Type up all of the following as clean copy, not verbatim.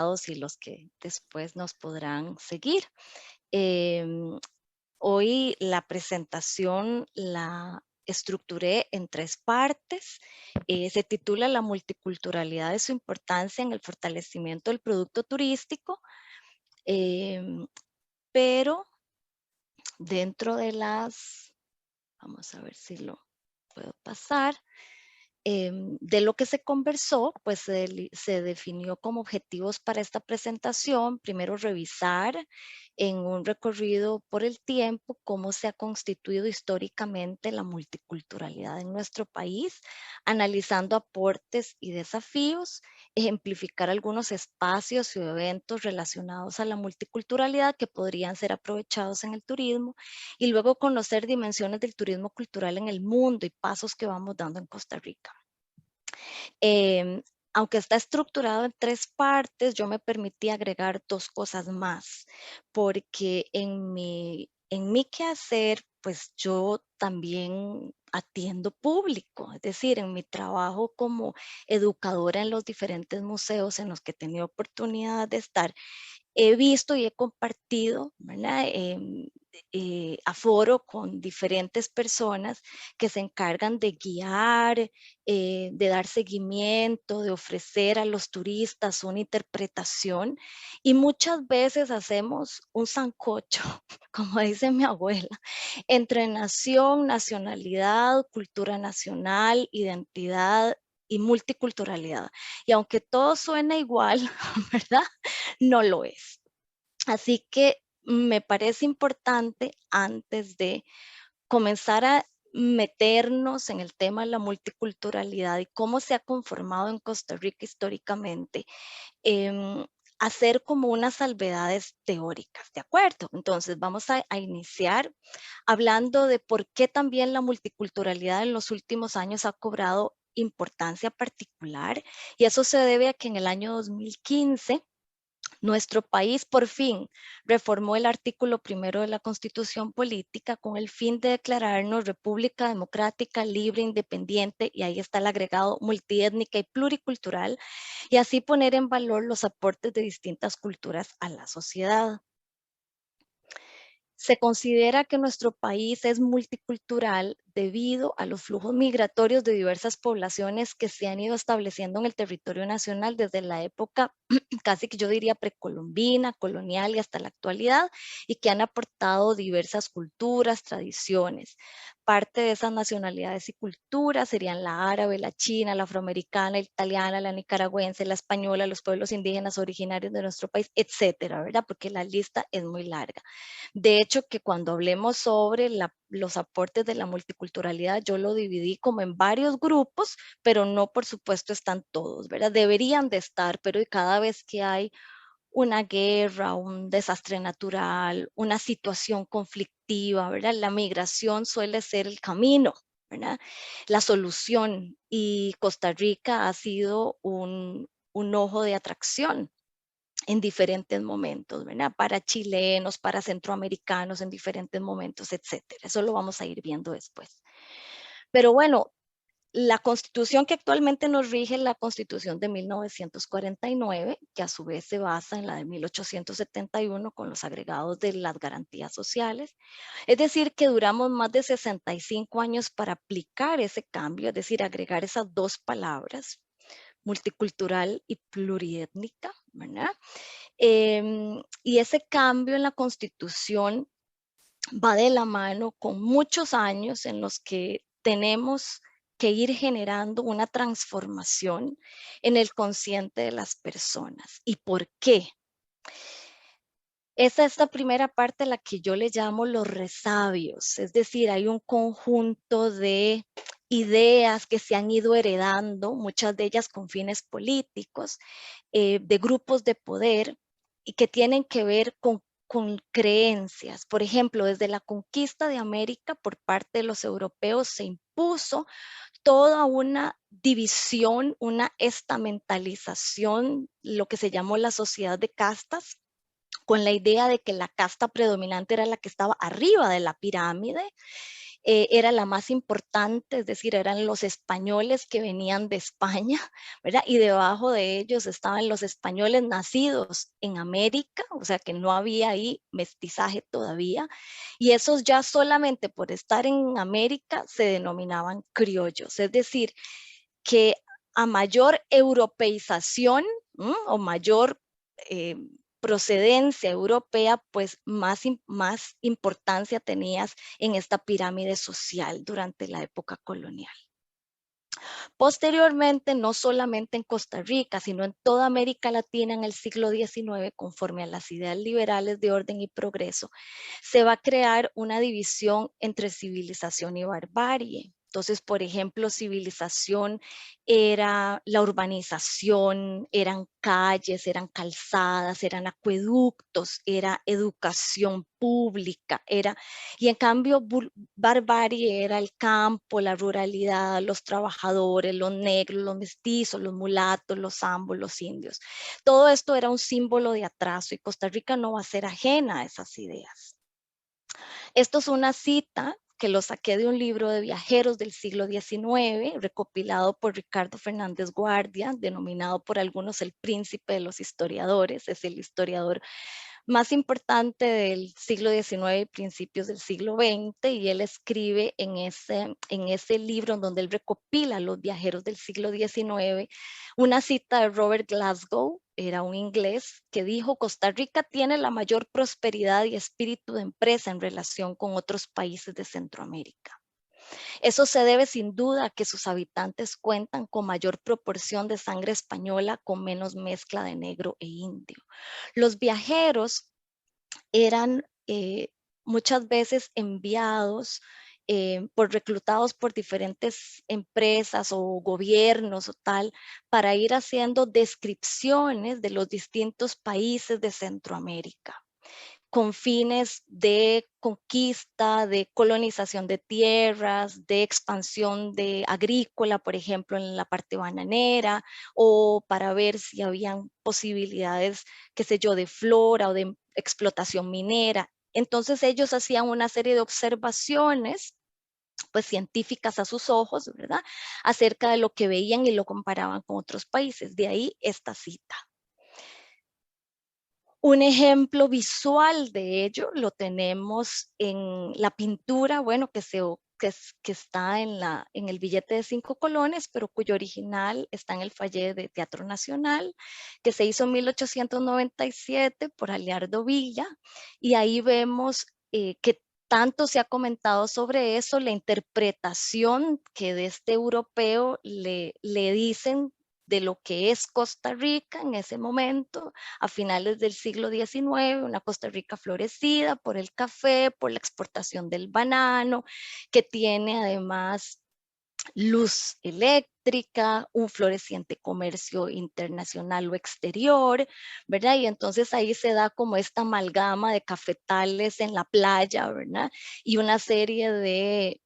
y los que después nos podrán seguir. Em, Hoy la presentación la estructuré en 3 partes. Se titula La multiculturalidad de su importancia en el fortalecimiento del producto turístico, em, pero dentro de las, vamos a ver si lo puedo pasar. De lo que se conversó, pues se definió como objetivos para esta presentación, primero revisar en un recorrido por el tiempo cómo se ha constituido históricamente la multiculturalidad en nuestro país, analizando aportes y desafíos, ejemplificar algunos espacios y eventos relacionados a la multiculturalidad que podrían ser aprovechados en el turismo y luego conocer dimensiones del turismo cultural en el mundo y pasos que vamos dando en Costa Rica. Em, Aunque está estructurado en 3 partes, yo me permití agregar 2 cosas más, porque en mi quehacer, pues yo también atiendo público, es decir, en mi trabajo como educadora en los diferentes museos en los que he tenido oportunidad de estar, he visto y he compartido, ¿verdad? Aforo con diferentes personas que se encargan de guiar, de dar seguimiento, de ofrecer a los turistas una interpretación y muchas veces hacemos un sancocho, como dice mi abuela, entre nación, nacionalidad, cultura nacional, identidad y multiculturalidad. Y aunque todo suena igual, ¿verdad? No lo es. Así que me parece importante antes de comenzar a meternos en el tema de la multiculturalidad y cómo se ha conformado en Costa Rica históricamente, em, hacer como unas salvedades teóricas, ¿de acuerdo? Entonces vamos a iniciar hablando de por qué también la multiculturalidad en los últimos años ha cobrado importancia particular y eso se debe a que en el año 2015 nuestro país por fin reformó el artículo primero de la Constitución Política con el fin de declararnos República Democrática, Libre, Independiente, y ahí está el agregado multiétnica y pluricultural, y así poner en valor los aportes de distintas culturas a la sociedad. Se considera que nuestro país es multicultural debido a los flujos migratorios de diversas poblaciones que se han ido estableciendo en el territorio nacional desde la época casi que yo diría precolombina, colonial y hasta la actualidad, y que han aportado diversas culturas, tradiciones. Parte de esas nacionalidades y culturas serían la árabe, la china, la afroamericana, la italiana, la nicaragüense, la española, los pueblos indígenas originarios de nuestro país, etcétera, ¿verdad? Porque la lista es muy larga. De hecho, que cuando hablemos sobre los aportes de la multiculturalidad, yo lo dividí como en varios grupos, pero no, por supuesto, están todos, ¿verdad? Deberían de estar, pero cada vez que hay una guerra, un desastre natural, una situación conflictiva, ¿verdad? La migración suele ser el camino, ¿verdad? La solución, y Costa Rica ha sido un ojo de atracción en diferentes momentos, ¿verdad? Para chilenos, para centroamericanos en diferentes momentos, etcétera. Eso lo vamos a ir viendo después. Pero bueno, la constitución que actualmente nos rige es la constitución de 1949, que a su vez se basa en la de 1871 con los agregados de las garantías sociales. Es decir, que duramos más de 65 años para aplicar ese cambio, es decir, agregar esas 2 palabras, multicultural y pluriétnica, ¿verdad? Y ese cambio en la constitución va de la mano con muchos años en los que tenemos que ir generando una transformación en el consciente de las personas. ¿Y por qué? Es esta primera parte la que yo le llamo los resabios, es decir, hay un conjunto de ideas que se han ido heredando, muchas de ellas con fines políticos, de grupos de poder y que tienen que ver con creencias. Por ejemplo, desde la conquista de América por parte de los europeos se impuso toda una división, una estamentalización, lo que se llamó la sociedad de castas, con la idea de que la casta predominante era la que estaba arriba de la pirámide era la más importante, es decir, eran los españoles que venían de España, ¿verdad? Y debajo de ellos estaban los españoles nacidos en América, o sea que no había ahí mestizaje todavía, y esos ya solamente por estar en América se denominaban criollos, es decir, que a mayor europeización, o mayor eh, procedencia europea, pues más importancia tenías en esta pirámide social durante la época colonial. Posteriormente, no solamente en Costa Rica, sino en toda América Latina en el siglo XIX, conforme a las ideas liberales de orden y progreso, se va a crear una división entre civilización y barbarie. Entonces, por ejemplo, civilización era la urbanización, eran calles, eran calzadas, eran acueductos, era educación pública, y en cambio barbarie era el campo, la ruralidad, los trabajadores, los negros, los mestizos, los mulatos, los ambos, los indios. Todo esto era un símbolo de atraso y Costa Rica no va a ser ajena a esas ideas. Esto es una cita que lo saqué de un libro de viajeros del siglo XIX, recopilado por Ricardo Fernández Guardia, denominado por algunos el príncipe de los historiadores, es el historiador más importante del siglo XIX y principios del siglo XX, y él escribe en ese libro en donde él recopila los viajeros del siglo XIX, una cita de Robert Glasgow, era un inglés, que dijo: Costa Rica tiene la mayor prosperidad y espíritu de empresa en relación con otros países de Centroamérica. Eso se debe sin duda a que sus habitantes cuentan con mayor proporción de sangre española, con menos mezcla de negro e indio. Los viajeros eran muchas veces enviados reclutados por diferentes empresas o gobiernos o tal, para ir haciendo descripciones de los distintos países de Centroamérica, con fines de conquista, de colonización de tierras, de expansión de agrícola, por ejemplo, en la parte bananera, o para ver si habían posibilidades, qué sé yo, de flora o de explotación minera. Entonces ellos hacían una serie de observaciones, pues científicas a sus ojos, ¿verdad?, acerca de lo que veían y lo comparaban con otros países. De ahí esta cita. Un ejemplo visual de ello lo tenemos en la pintura, bueno, que está en el billete de 5 colones, pero cuyo original está en el Foyer de Teatro Nacional, que se hizo en 1897 por Aleardo Villa, y ahí vemos que tanto se ha comentado sobre eso, la interpretación que de este europeo le dicen de lo que es Costa Rica en ese momento, a finales del siglo XIX, una Costa Rica florecida por el café, por la exportación del banano, que tiene además luz eléctrica, un floreciente comercio internacional o exterior, ¿verdad? Y entonces ahí se da como esta amalgama de cafetales en la playa, ¿verdad? Y una serie de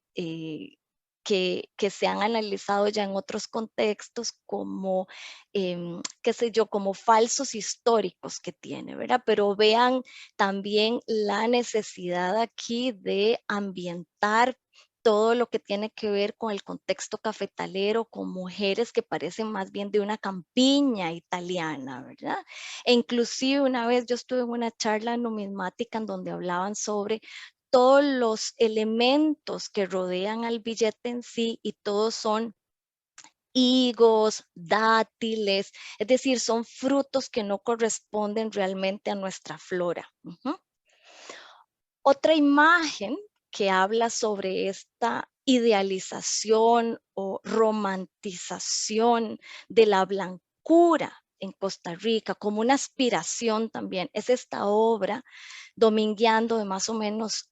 que se han analizado ya en otros contextos como, qué sé yo, como falsos históricos que tiene, ¿verdad? Pero vean también la necesidad aquí de ambientar todo lo que tiene que ver con el contexto cafetalero, con mujeres que parecen más bien de una campiña italiana, ¿verdad? E inclusive una vez yo estuve en una charla numismática en donde hablaban sobre todos los elementos que rodean al billete en sí, y todos son higos, dátiles, es decir, son frutos que no corresponden realmente a nuestra flora. Otra imagen que habla sobre esta idealización o romantización de la blancura en Costa Rica como una aspiración también es esta obra Domingueando, de más o menos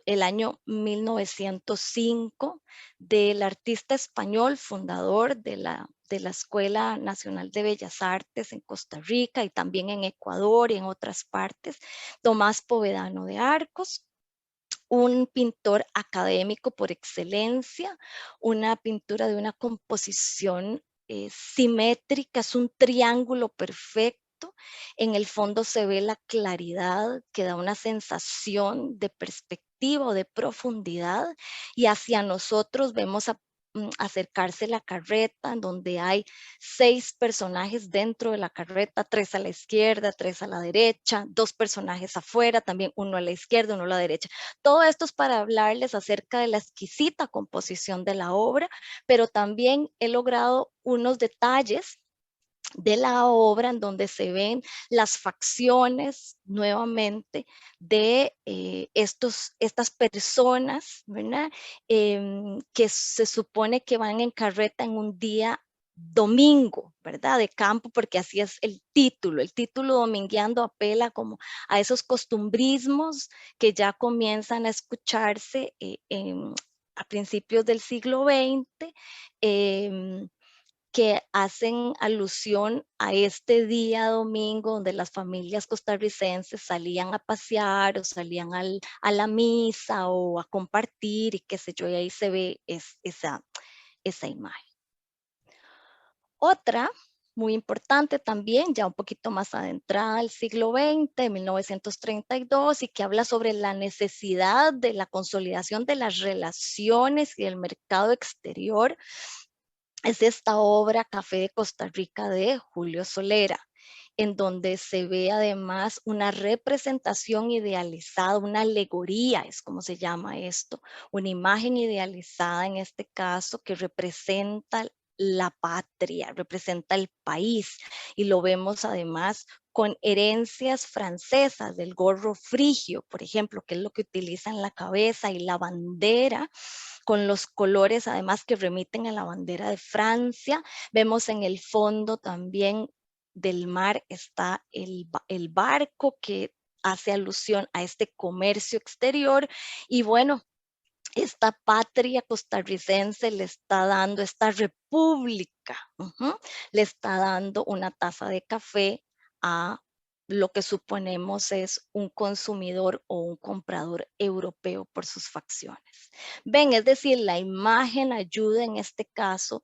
el año 1905, del artista español fundador de la Escuela Nacional de Bellas Artes en Costa Rica y también en Ecuador y en otras partes, Tomás Povedano de Arcos, un pintor académico por excelencia, una pintura de una composición simétrica, es un triángulo perfecto. En el fondo se ve la claridad que da una sensación de perspectiva narrativa o de profundidad, y hacia nosotros vemos acercarse la carreta, en donde hay 6 personajes dentro de la carreta, 3 a la izquierda, 3 a la derecha, 2 personajes afuera, también uno a la izquierda, uno a la derecha. Todo esto es para hablarles acerca de la exquisita composición de la obra, pero también he logrado unos detalles de la obra en donde se ven las facciones nuevamente de estas personas, ¿verdad? Que se supone que van en carreta en un día domingo, ¿verdad? De campo, porque así es el título domingueando apela como a esos costumbrismos que ya comienzan a escucharse a principios del siglo XX, que hacen alusión a este día domingo donde las familias costarricenses salían a pasear o salían a la misa o a compartir y qué sé yo, y ahí se ve esa imagen. Otra muy importante también, ya un poquito más adentrada al siglo XX, 1932, y que habla sobre la necesidad de la consolidación de las relaciones y el mercado exterior, es esta obra Café de Costa Rica de Julio Solera, en donde se ve además una representación idealizada, una alegoría, es como se llama esto, una imagen idealizada en este caso que representa la patria, representa el país, y lo vemos además con herencias francesas del gorro frigio, por ejemplo, que es lo que utiliza en la cabeza, y la bandera con los colores además que remiten a la bandera de Francia. Vemos en el fondo también del mar está el barco que hace alusión a este comercio exterior, y bueno, esta patria costarricense le está dando, esta república, le está dando una taza de café a lo que suponemos es un consumidor o un comprador europeo por sus facciones. Ven, es decir, la imagen ayuda en este caso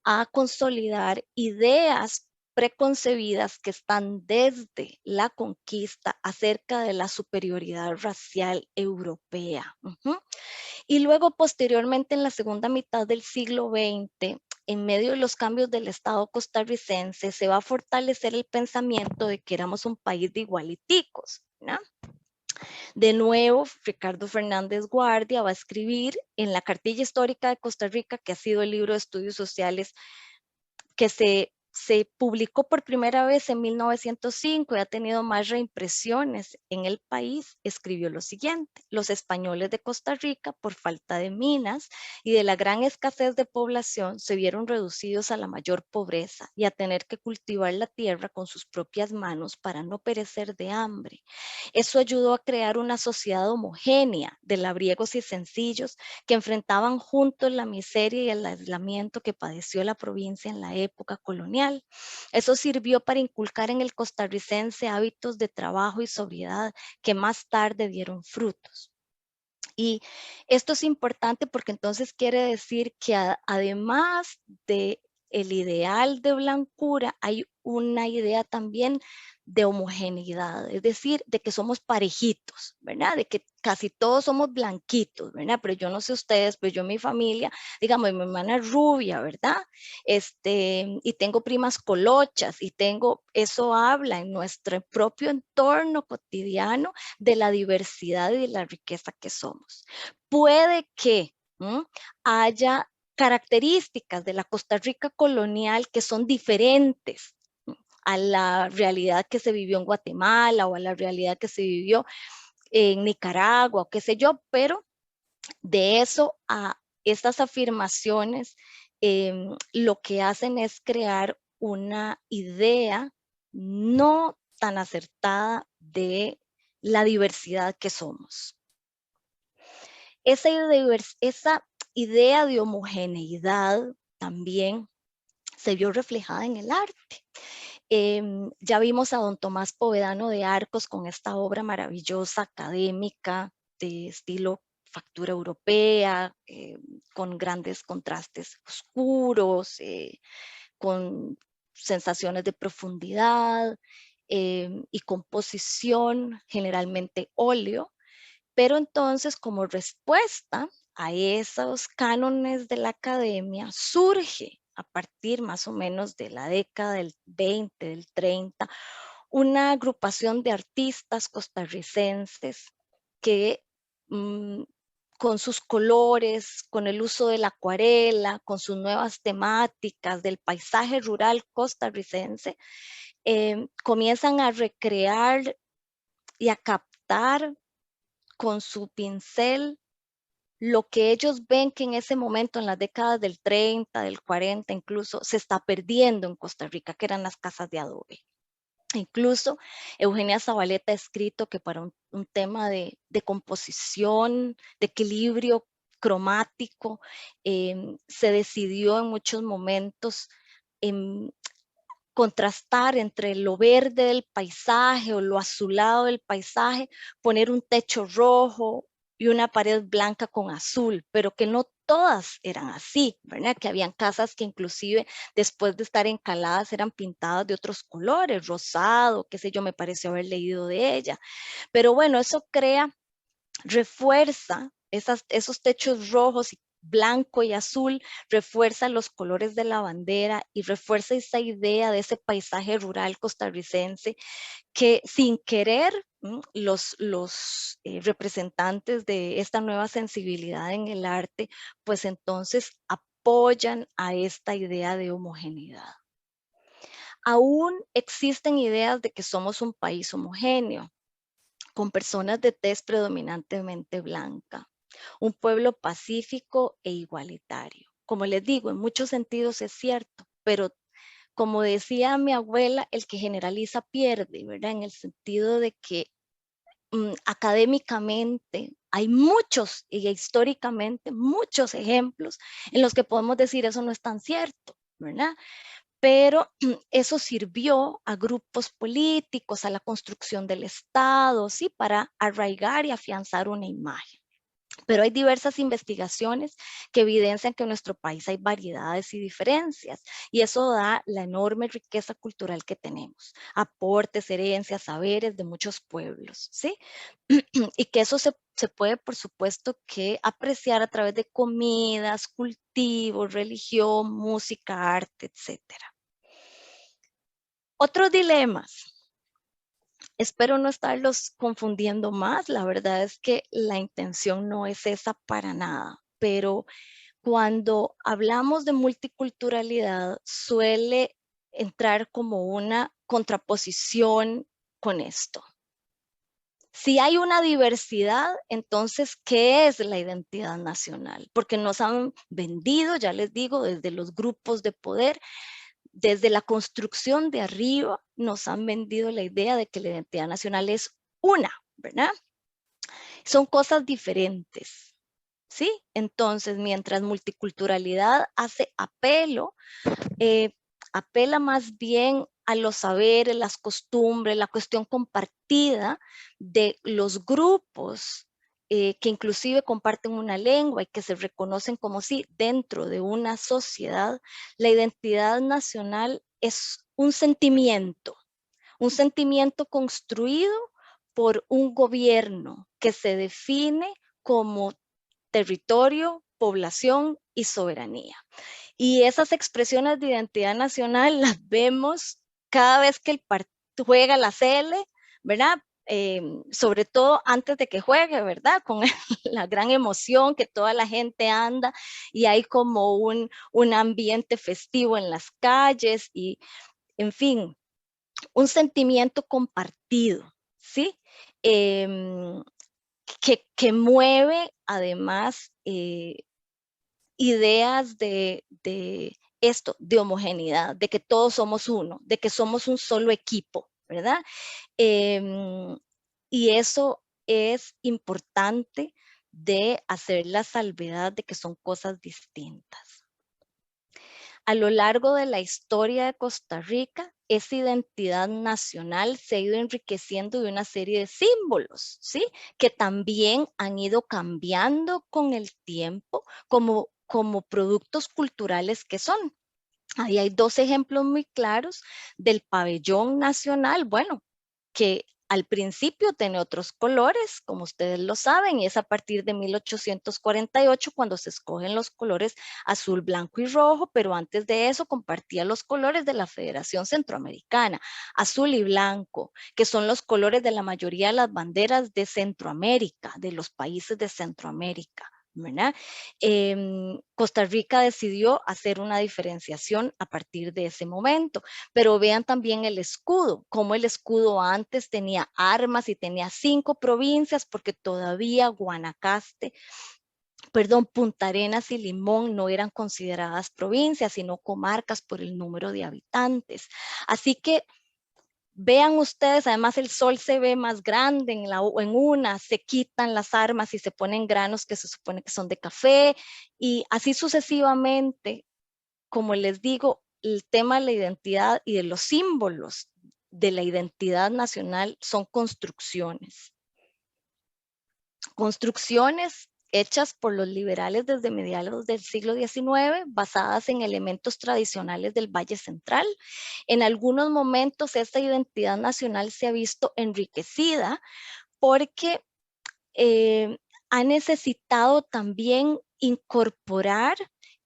a consolidar ideas preconcebidas que están desde la conquista acerca de la superioridad racial europea. Y luego, posteriormente, en la segunda mitad del siglo XX, en medio de los cambios del Estado costarricense, se va a fortalecer el pensamiento de que éramos un país de igualiticos, ¿no? De nuevo, Ricardo Fernández Guardia va a escribir en la Cartilla Histórica de Costa Rica, que ha sido el libro de estudios sociales que se publicó por primera vez en 1905 y ha tenido más reimpresiones en el país, escribió lo siguiente: los españoles de Costa Rica, por falta de minas y de la gran escasez de población, se vieron reducidos a la mayor pobreza y a tener que cultivar la tierra con sus propias manos para no perecer de hambre. Eso ayudó a crear una sociedad homogénea de labriegos y sencillos que enfrentaban juntos la miseria y el aislamiento que padeció la provincia en la época colonial. Eso sirvió para inculcar en el costarricense hábitos de trabajo y sobriedad que más tarde dieron frutos. Y esto es importante porque entonces quiere decir que además de el ideal de blancura, hay una idea también de homogeneidad, es decir, de que somos parejitos, ¿verdad? De que casi todos somos blanquitos, ¿verdad? Pero yo no sé ustedes, pero yo mi familia, digamos, mi hermana es rubia, ¿verdad? Y tengo primas colochas, y eso habla en nuestro propio entorno cotidiano de la diversidad y de la riqueza que somos. Puede que haya características de la Costa Rica colonial que son diferentes a la realidad que se vivió en Guatemala o a la realidad que se vivió en Nicaragua o qué sé yo, pero de eso a estas afirmaciones lo que hacen es crear una idea no tan acertada de la diversidad que somos. Esa idea de homogeneidad también se vio reflejada en el arte. Ya vimos a don Tomás Povedano de Arcos con esta obra maravillosa, académica, de estilo factura europea, con grandes contrastes oscuros, con sensaciones de profundidad y composición, generalmente óleo, Pero entonces, como respuesta a esos cánones de la academia, surge a partir más o menos de la década del 20, del 30, una agrupación de artistas costarricenses que con sus colores, con el uso de la acuarela, con sus nuevas temáticas del paisaje rural costarricense, comienzan a recrear y a captar con su pincel lo que ellos ven que en ese momento, en las décadas del 30, del 40 incluso, se está perdiendo en Costa Rica, que eran las casas de adobe. Incluso Eugenia Zabaleta ha escrito que para un tema de composición, de equilibrio cromático, se decidió en muchos momentos contrastar entre lo verde del paisaje o lo azulado del paisaje, poner un techo rojo y una pared blanca con azul, pero que no todas eran así, ¿verdad? Que habían casas que inclusive después de estar encaladas eran pintadas de otros colores, rosado, qué sé yo, me pareció haber leído de ella. Pero bueno, eso crea, refuerza esos techos rojos y blanco y azul, refuerza los colores de la bandera y refuerza esa idea de ese paisaje rural costarricense que sin querer los representantes de esta nueva sensibilidad en el arte, pues entonces apoyan a esta idea de homogeneidad. Aún existen ideas de que somos un país homogéneo, con personas de tez predominantemente blanca, un pueblo pacífico e igualitario. Como les digo, en muchos sentidos es cierto, pero como decía mi abuela, el que generaliza pierde, ¿verdad? En el sentido de que académicamente hay muchos y históricamente muchos ejemplos en los que podemos decir eso no es tan cierto, ¿verdad? Pero eso sirvió a grupos políticos, a la construcción del Estado, ¿sí? Para arraigar y afianzar una imagen. Pero hay diversas investigaciones que evidencian que en nuestro país hay variedades y diferencias, y eso da la enorme riqueza cultural que tenemos, aportes, herencias, saberes de muchos pueblos, ¿sí? Y que eso se puede, por supuesto, que apreciar a través de comidas, cultivos, religión, música, arte, etcétera. Otros dilemas. Espero no estarlos confundiendo más. La verdad es que la intención no es esa para nada, pero cuando hablamos de multiculturalidad suele entrar como una contraposición con esto. Si hay una diversidad, entonces, ¿qué es la identidad nacional? Porque nos han vendido, ya les digo, desde los grupos de poder, desde la construcción de arriba, nos han vendido la idea de que la identidad nacional es una, ¿verdad? Son cosas diferentes, ¿sí? Entonces, mientras multiculturalidad hace apela más bien a los saberes, las costumbres, la cuestión compartida de los grupos que inclusive comparten una lengua y que se reconocen como sí dentro de una sociedad. La identidad nacional es un sentimiento construido por un gobierno que se define como territorio, población y soberanía. Y esas expresiones de identidad nacional las vemos cada vez que el partido juega la CL, ¿verdad? Sobre todo antes de que juegue, ¿verdad? Con la gran emoción que toda la gente anda y hay como un ambiente festivo en las calles y, en fin, un sentimiento compartido, ¿sí? Que mueve además ideas de esto, de homogeneidad, de que todos somos uno, de que somos un solo equipo, ¿verdad? Y eso es importante de hacer la salvedad de que son cosas distintas. A lo largo de la historia de Costa Rica, esa identidad nacional se ha ido enriqueciendo de una serie de símbolos, ¿sí? Que también han ido cambiando con el tiempo como productos culturales que son. Ahí hay dos ejemplos muy claros del pabellón nacional, bueno, que al principio tiene otros colores, como ustedes lo saben, y es a partir de 1848 cuando se escogen los colores azul, blanco y rojo, pero antes de eso compartía los colores de la Federación Centroamericana, azul y blanco, que son los colores de la mayoría de las banderas de Centroamérica, de los países de Centroamérica, ¿verdad? Costa Rica decidió hacer una diferenciación a partir de ese momento, pero vean también el escudo, como el escudo antes tenía armas y tenía 5 provincias, porque todavía Guanacaste, perdón, Punta Arenas y Limón no eran consideradas provincias, sino comarcas por el número de habitantes. Así que vean ustedes, además el sol se ve más grande en una, se quitan las armas y se ponen granos que se supone que son de café, y así sucesivamente. Como les digo, el tema de la identidad y de los símbolos de la identidad nacional son construcciones. Construcciones hechas por los liberales desde mediados del siglo XIX, basadas en elementos tradicionales del Valle Central. En algunos momentos esta identidad nacional se ha visto enriquecida porque ha necesitado también incorporar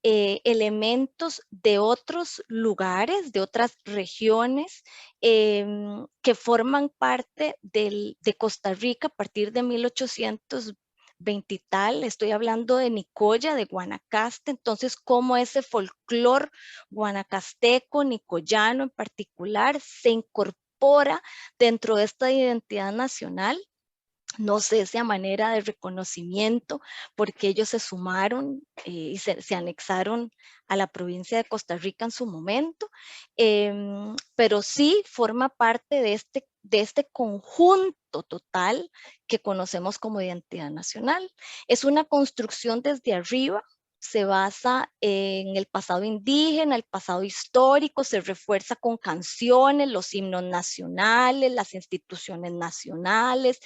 elementos de otros lugares, de otras regiones que forman parte de Costa Rica a partir de 1820 y tal. Estoy hablando de Nicoya, de Guanacaste. Entonces, cómo ese folclor guanacasteco, nicoyano en particular, se incorpora dentro de esta identidad nacional. No sé si a manera de reconocimiento, porque ellos se sumaron y se anexaron a la provincia de Costa Rica en su momento, pero sí forma parte de este conjunto total que conocemos como identidad nacional. Es una construcción desde arriba, se basa en el pasado indígena, el pasado histórico, se refuerza con canciones, los himnos nacionales, las instituciones nacionales.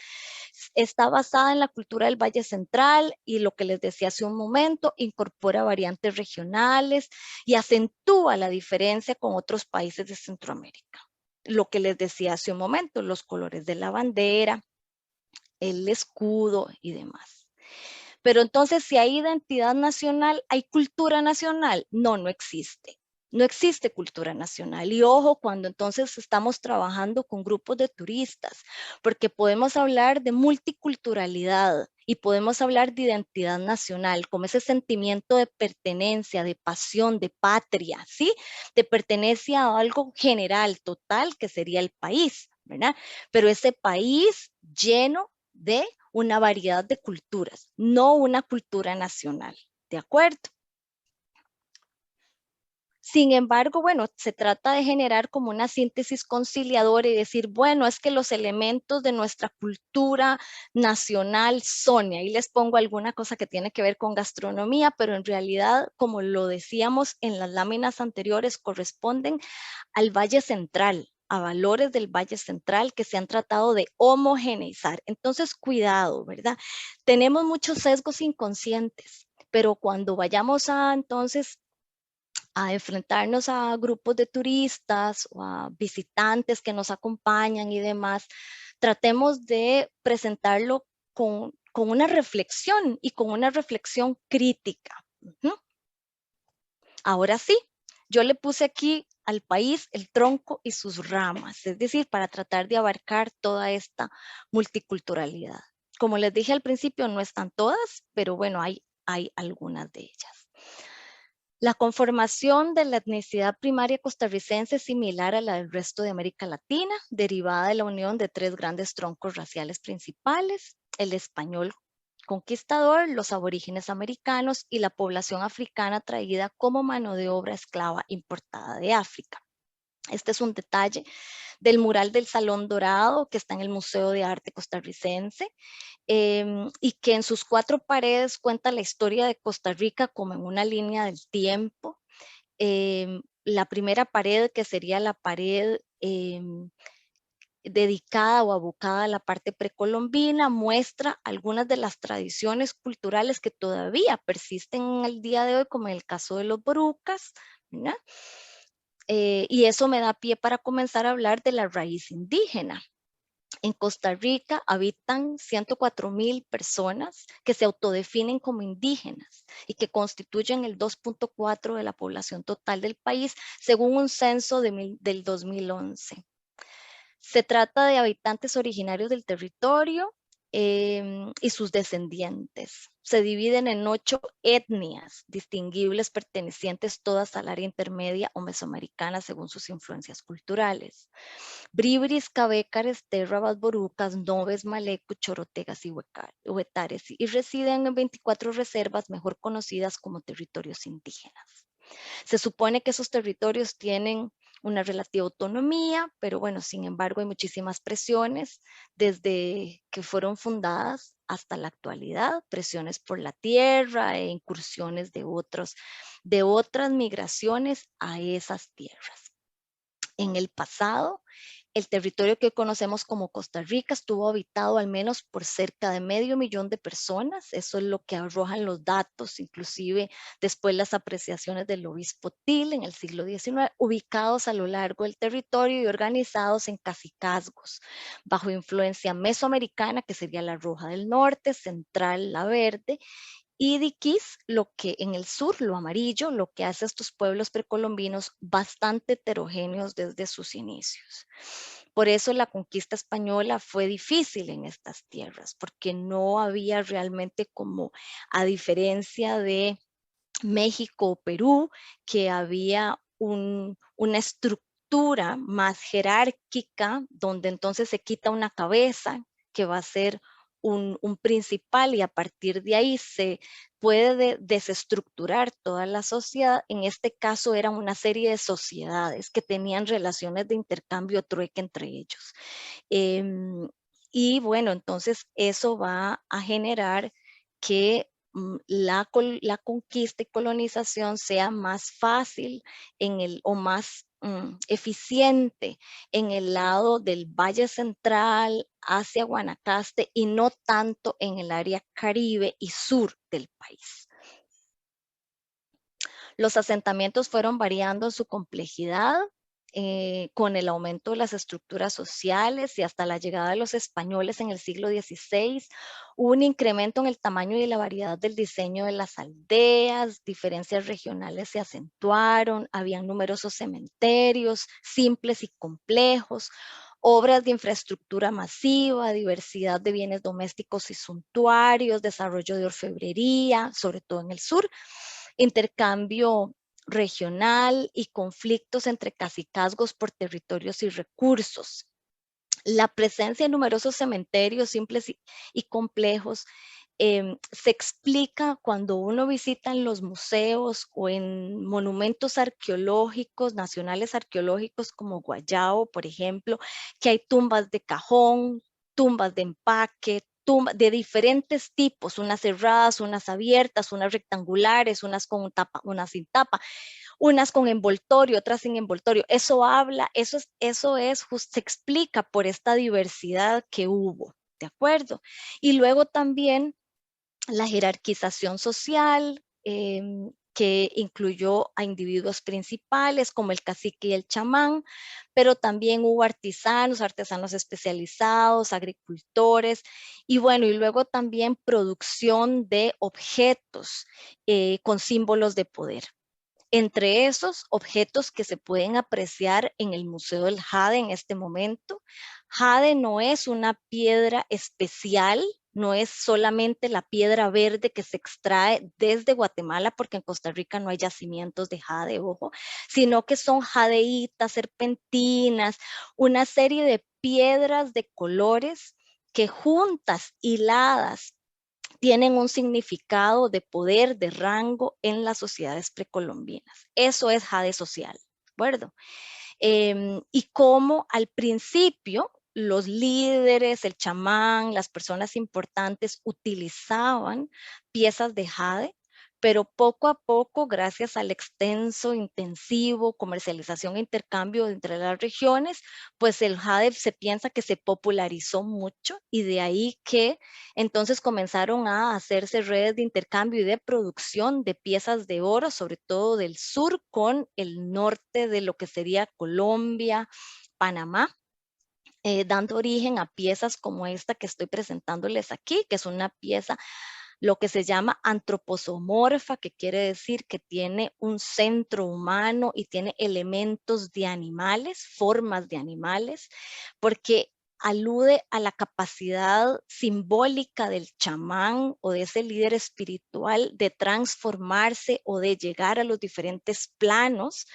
Está basada en la cultura del Valle Central y lo que les decía hace un momento, incorpora variantes regionales y acentúa la diferencia con otros países de Centroamérica. Lo que les decía hace un momento, los colores de la bandera, el escudo y demás. Pero entonces, si hay identidad nacional, ¿hay cultura nacional? No, no existe. No existe cultura nacional. Y ojo, cuando entonces estamos trabajando con grupos de turistas, porque podemos hablar de multiculturalidad y podemos hablar de identidad nacional, como ese sentimiento de pertenencia, de pasión, de patria, ¿sí? De pertenencia a algo general, total, que sería el país, ¿verdad? Pero ese país lleno de una variedad de culturas, no una cultura nacional, ¿de acuerdo? Sin embargo, bueno, se trata de generar como una síntesis conciliadora y decir, bueno, es que los elementos de nuestra cultura nacional son, y ahí les pongo alguna cosa que tiene que ver con gastronomía, pero en realidad, como lo decíamos en las láminas anteriores, corresponden al Valle Central, a valores del Valle Central que se han tratado de homogeneizar. Entonces, cuidado, ¿verdad? Tenemos muchos sesgos inconscientes, pero cuando vayamos a entonces a enfrentarnos a grupos de turistas o a visitantes que nos acompañan y demás, tratemos de presentarlo con una reflexión y con una reflexión crítica. Ahora sí, yo le puse aquí al país el tronco y sus ramas, es decir, para tratar de abarcar toda esta multiculturalidad. Como les dije al principio, no están todas, pero bueno, hay algunas de ellas. La conformación de la etnicidad primaria costarricense es similar a la del resto de América Latina, derivada de la unión de 3 grandes troncos raciales principales: el español conquistador, los aborígenes americanos y la población africana traída como mano de obra esclava importada de África. Este es un detalle del mural del Salón Dorado que está en el Museo de Arte Costarricense, y que en sus 4 paredes cuenta la historia de Costa Rica como en una línea del tiempo. La primera pared, que sería la pared dedicada o abocada a la parte precolombina, muestra algunas de las tradiciones culturales que todavía persisten en el día de hoy, como en el caso de los borucas, ¿verdad? Y eso me da pie para comenzar a hablar de la raíz indígena. En Costa Rica habitan 104,000 personas que se autodefinen como indígenas y que constituyen el 2.4 de la población total del país, según un censo del 2011. Se trata de habitantes originarios del territorio y sus descendientes. Se dividen en 8 etnias distinguibles pertenecientes todas al área intermedia o mesoamericana según sus influencias culturales. Bribris, Cabécares, Terrabas, Borucas, Nobes, Malecu, Chorotegas y Huetares, y residen en 24 reservas mejor conocidas como territorios indígenas. Se supone que esos territorios tienen una relativa autonomía, pero bueno, sin embargo hay muchísimas presiones desde que fueron fundadas hasta la actualidad, presiones por la tierra e incursiones de otras migraciones a esas tierras. En el pasado, el territorio que hoy conocemos como Costa Rica estuvo habitado al menos por cerca de 500,000 de personas. Eso es lo que arrojan los datos, inclusive después las apreciaciones del obispo Til en el siglo XIX, ubicados a lo largo del territorio y organizados en cacicazgos, bajo influencia mesoamericana, que sería la roja del norte, central, la verde, y diquis, lo que en el sur, lo amarillo, lo que hace a estos pueblos precolombinos bastante heterogéneos desde sus inicios. Por eso la conquista española fue difícil en estas tierras, porque no había realmente como, a diferencia de México o Perú, que había una estructura más jerárquica, donde entonces se quita una cabeza que va a ser un principal y a partir de ahí se puede desestructurar toda la sociedad. En este caso eran una serie de sociedades que tenían relaciones de intercambio trueque entre ellos. Y bueno, entonces eso va a generar que la conquista y colonización sea más fácil o más eficiente en el lado del Valle Central hacia Guanacaste y no tanto en el área Caribe y sur del país. Los asentamientos fueron variando en su complejidad con el aumento de las estructuras sociales y hasta la llegada de los españoles en el siglo XVI, hubo un incremento en el tamaño y la variedad del diseño de las aldeas, diferencias regionales se acentuaron, habían numerosos cementerios, simples y complejos, obras de infraestructura masiva, diversidad de bienes domésticos y suntuarios, desarrollo de orfebrería, sobre todo en el sur, intercambio regional y conflictos entre cacicazgos por territorios y recursos. La presencia de numerosos cementerios simples y complejos se explica cuando uno visita en los museos o en monumentos arqueológicos, nacionales arqueológicos como Guayabo, por ejemplo, que hay tumbas de cajón, tumbas de empaque, de diferentes tipos, unas cerradas, unas abiertas, unas rectangulares, unas con tapa, unas sin tapa, unas con envoltorio, otras sin envoltorio. Eso habla, se explica por esta diversidad que hubo, ¿de acuerdo? Y luego también la jerarquización social, que incluyó a individuos principales como el cacique y el chamán, pero también hubo artesanos especializados, agricultores, y bueno, y luego también producción de objetos con símbolos de poder. Entre esos objetos que se pueden apreciar en el Museo del Jade en este momento, jade no es una piedra especial, no es solamente la piedra verde que se extrae desde Guatemala, porque en Costa Rica no hay yacimientos de jade, ojo, sino que son jadeitas, serpentinas, una serie de piedras de colores que juntas, hiladas, tienen un significado de poder, de rango en las sociedades precolombinas. Eso es jade social, ¿de acuerdo? Y cómo al principio los líderes, el chamán, las personas importantes utilizaban piezas de jade, pero poco a poco, gracias al extenso, intensivo comercialización e intercambio entre las regiones, pues el jade se piensa que se popularizó mucho y de ahí que entonces comenzaron a hacerse redes de intercambio y de producción de piezas de oro, sobre todo del sur con el norte de lo que sería Colombia, Panamá. dando origen a piezas como esta que estoy presentándoles aquí, que es una pieza lo que se llama antroposomorfa, que quiere decir que tiene un centro humano y tiene elementos de animales, formas de animales, porque alude a la capacidad simbólica del chamán o de ese líder espiritual de transformarse o de llegar a los diferentes planos,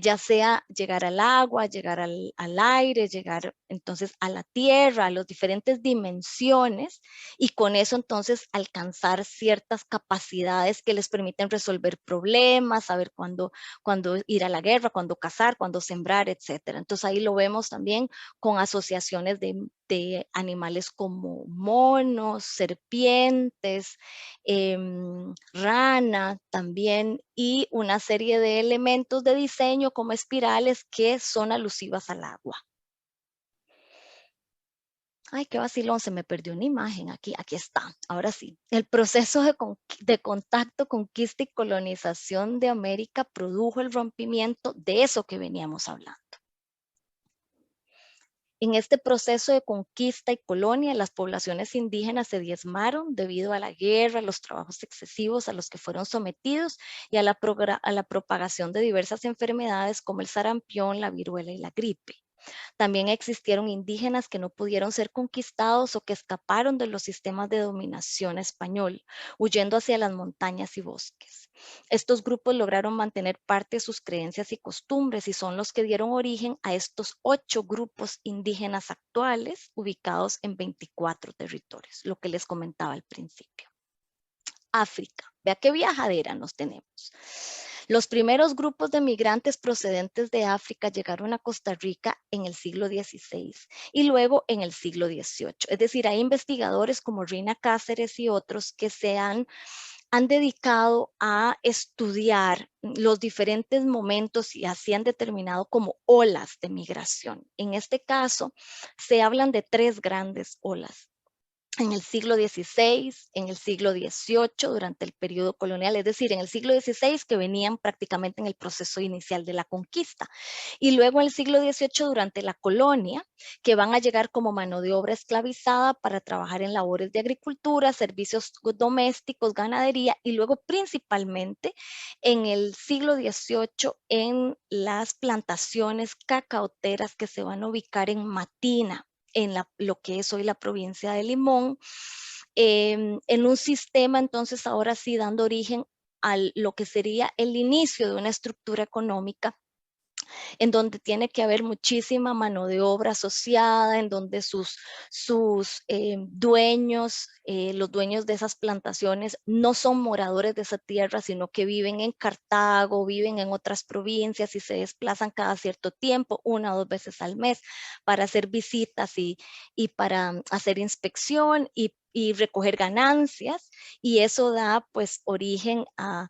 ya sea llegar al agua, llegar al aire, llegar entonces a la tierra, a las diferentes dimensiones, y con eso entonces alcanzar ciertas capacidades que les permiten resolver problemas, saber cuándo ir a la guerra, cuándo cazar, cuándo sembrar, etcétera. Entonces ahí lo vemos también con asociaciones de animales como monos, serpientes, rana también, y una serie de elementos de diseño como espirales que son alusivas al agua. Ay, qué vacilón, se me perdió una imagen aquí, aquí está, ahora sí. El proceso de contacto, conquista y colonización de América produjo el rompimiento de eso que veníamos hablando. En este proceso de conquista y colonia, las poblaciones indígenas se diezmaron debido a la guerra, a los trabajos excesivos a los que fueron sometidos y a la propagación de diversas enfermedades como el sarampión, la viruela y la gripe. También existieron indígenas que no pudieron ser conquistados o que escaparon de los sistemas de dominación español, huyendo hacia las montañas y bosques. Estos grupos lograron mantener parte de sus creencias y costumbres y son los que dieron origen a estos 8 grupos indígenas actuales ubicados en 24 territorios, lo que les comentaba al principio. África. Vea qué viajadera nos tenemos. Los primeros grupos de migrantes procedentes de África llegaron a Costa Rica en el siglo XVI y luego en el siglo XVIII. Es decir, hay investigadores como Rina Cáceres y otros que han dedicado a estudiar los diferentes momentos y así han determinado como olas de migración. En este caso, se hablan de 3 grandes olas en el siglo XVI, en el siglo XVIII, durante el periodo colonial, es decir, en el siglo XVI que venían prácticamente en el proceso inicial de la conquista, y luego en el siglo XVIII durante la colonia, que van a llegar como mano de obra esclavizada para trabajar en labores de agricultura, servicios domésticos, ganadería, y luego principalmente en el siglo XVIII en las plantaciones cacaoteras que se van a ubicar en Matina, en lo que es hoy la provincia de Limón, en un sistema entonces ahora sí dando origen a lo que sería el inicio de una estructura económica en donde tiene que haber muchísima mano de obra asociada, en donde sus dueños, los dueños de esas plantaciones, no son moradores de esa tierra, sino que viven en Cartago, viven en otras provincias y se desplazan cada cierto tiempo, 1 o 2 veces al mes, para hacer visitas y para hacer inspección y recoger ganancias, y eso da pues origen a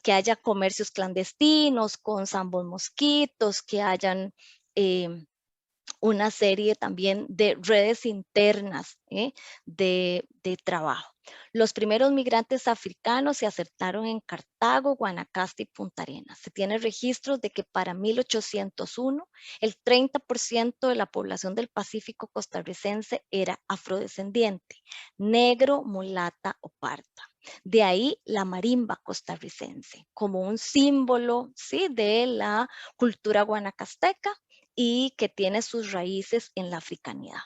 que haya comercios clandestinos con zambos mosquitos, que hayan una serie también de redes internas de trabajo. Los primeros migrantes africanos se acertaron en Cartago, Guanacaste y Punta Arenas. Se tiene registros de que para 1801 el 30% de la población del Pacífico costarricense era afrodescendiente, negro, mulata o parda. De ahí la marimba costarricense, como un símbolo, ¿sí?, de la cultura guanacasteca y que tiene sus raíces en la africanidad.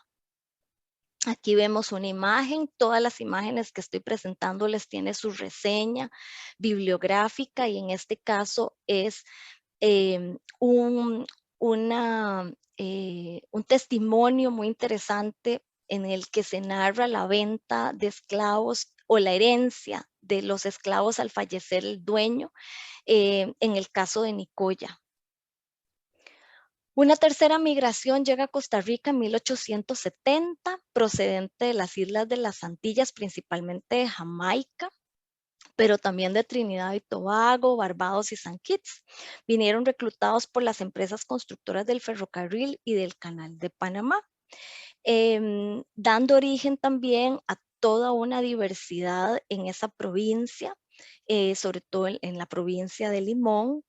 Aquí vemos una imagen, todas las imágenes que estoy presentando les tiene su reseña bibliográfica y en este caso es un, un testimonio muy interesante en el que se narra la venta de esclavos o la herencia de los esclavos al fallecer el dueño, en el caso de Nicoya. Una tercera migración llega a Costa Rica en 1870, procedente de las islas de las Antillas, principalmente de Jamaica, pero también de Trinidad y Tobago, Barbados y San Kitts. Vinieron reclutados por las empresas constructoras del ferrocarril y del Canal de Panamá, dando origen también a toda una diversidad en esa provincia, sobre todo en la provincia de Limón,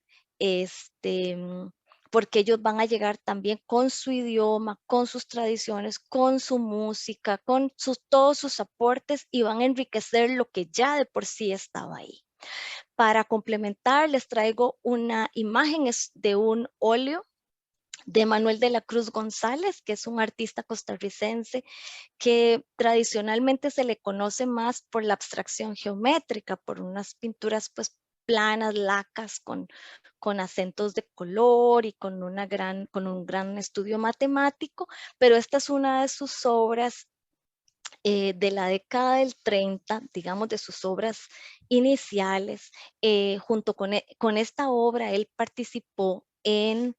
porque ellos van a llegar también con su idioma, con sus tradiciones, con su música, con todos sus aportes y van a enriquecer lo que ya de por sí estaba ahí. Para complementar, les traigo una imagen de un óleo de Manuel de la Cruz González, que es un artista costarricense que tradicionalmente se le conoce más por la abstracción geométrica, por unas pinturas pues planas, lacas, con acentos de color y con un gran estudio matemático, pero esta es una de sus obras de la década del 30, digamos de sus obras iniciales. Junto con esta obra, él participó en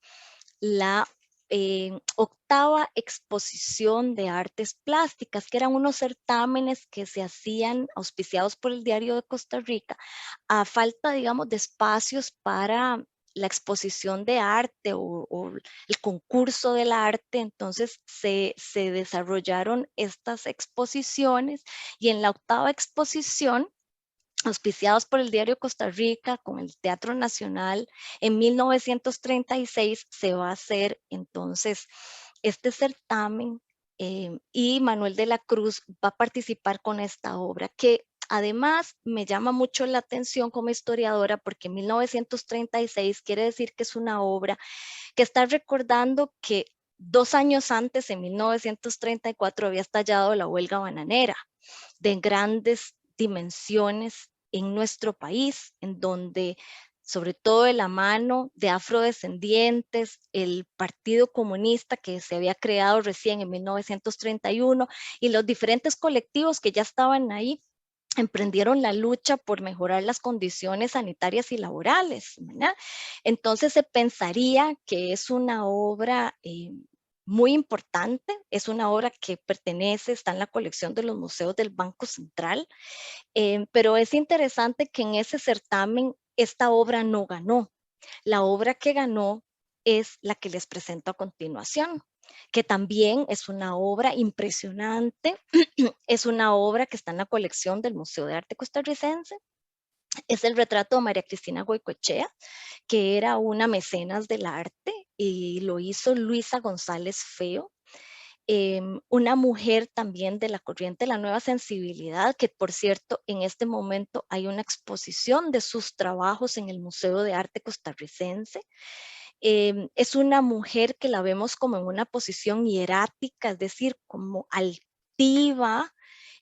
la octava exposición de artes plásticas, que eran unos certámenes que se hacían auspiciados por el Diario de Costa Rica, a falta, digamos, de espacios para la exposición de arte o el concurso del arte. Entonces se desarrollaron estas exposiciones y en la octava exposición, auspiciados por el Diario Costa Rica con el Teatro Nacional, en 1936 se va a hacer entonces este certamen y Manuel de la Cruz va a participar con esta obra que además me llama mucho la atención como historiadora porque 1936 quiere decir que es una obra que está recordando que 2 años antes, en 1934, había estallado la huelga bananera de grandes dimensiones en nuestro país, en donde sobre todo de la mano de afrodescendientes, el Partido Comunista que se había creado recién en 1931 y los diferentes colectivos que ya estaban ahí emprendieron la lucha por mejorar las condiciones sanitarias y laborales, ¿verdad? Entonces se pensaría que es una obra muy importante, es una obra que pertenece, está en la colección de los museos del Banco Central, pero es interesante que en ese certamen esta obra no ganó. La obra que ganó es la que les presento a continuación, que también es una obra impresionante, es una obra que está en la colección del Museo de Arte Costarricense. Es el retrato de María Cristina Goicoechea, que era una mecenas del arte y lo hizo Luisa González Feo, una mujer también de la corriente de la nueva sensibilidad, que por cierto en este momento hay una exposición de sus trabajos en el Museo de Arte Costarricense. Es una mujer que la vemos como en una posición hierática, es decir, como altiva,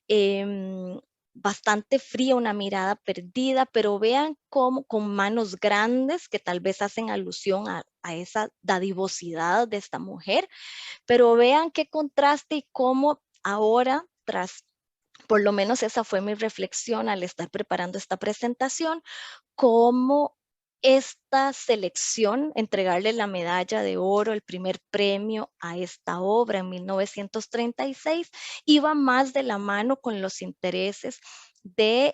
eh, bastante fría, una mirada perdida, pero vean cómo con manos grandes que tal vez hacen alusión a esa dadivosidad de esta mujer, pero vean qué contraste y cómo ahora, tras, por lo menos esa fue mi reflexión al estar preparando esta presentación, cómo esta selección, entregarle la medalla de oro, el primer premio a esta obra en 1936, iba más de la mano con los intereses de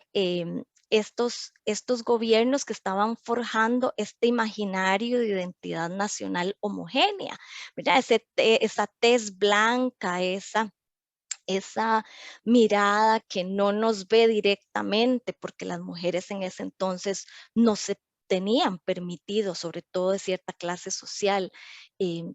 estos gobiernos que estaban forjando este imaginario de identidad nacional homogénea, ¿verdad? Esa tez blanca, esa mirada que no nos ve directamente, porque las mujeres en ese entonces no se tenían permitido, sobre todo de cierta clase social,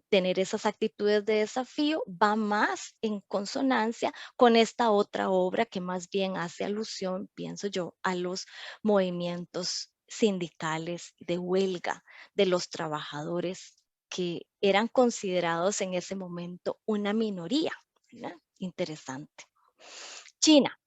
tener esas actitudes de desafío, va más en consonancia con esta otra obra que más bien hace alusión, pienso yo, a los movimientos sindicales de huelga de los trabajadores que eran considerados en ese momento una minoría, ¿verdad? Interesante. China.